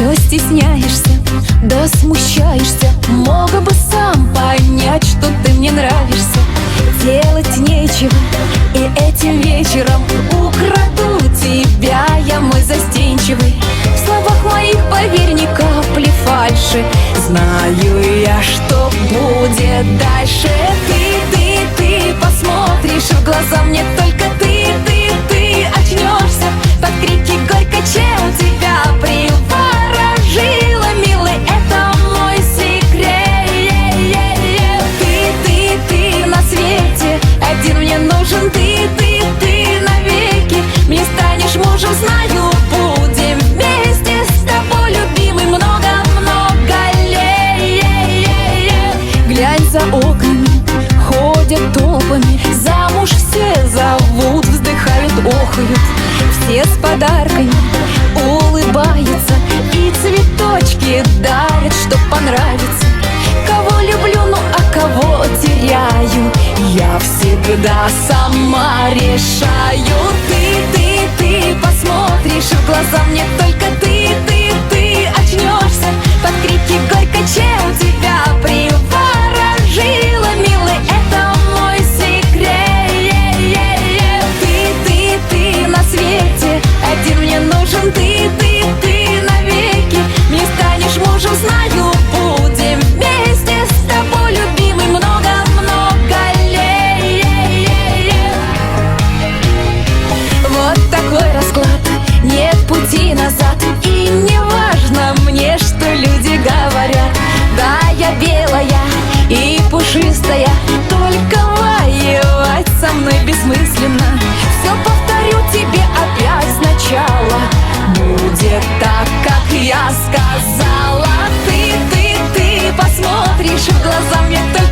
Все стесняешься, да смущаешься. Мог бы сам понять, что ты мне нравишься. Делать нечего, и этим вечером украду тебя я, мой застенчивый. В словах моих, поверь, ни капли фальши. Знаю я, что будет дальше. Ты посмотришь в глаза мне, только ты очнешься под крики горько, чем тебя приворожила, милый, это мой секрет. Ты на свете один мне нужен, ты навеки мне станешь мужем, знаю, будем вместе с тобой, любимый, много-много лет. Глянь, за окнами ходят толпами, замуж все зовут, вздыхают, охают. Все с подарками улыбаются и цветочки дарят, чтоб понравится. Кого люблю, ну а кого теряю, я всегда сама решаю. Ты посмотришь в глаза мне, только ты очнешься под крики горько, чем тебя приворожила, милый, это мой секрет. Ты на свете один мне нужен, ты навеки мне станешь мужем, знаю, будем вместе с тобой, любимый, много-много лет. Вот такой расклад, нет пути назад. И не важно мне, что люди говорят. Да, я белая и пушистая, только воевать со мной бессмысленно. Все повторю тебе опять сначала, будет так, как я сказала. Ты посмотришь в глаза мне, только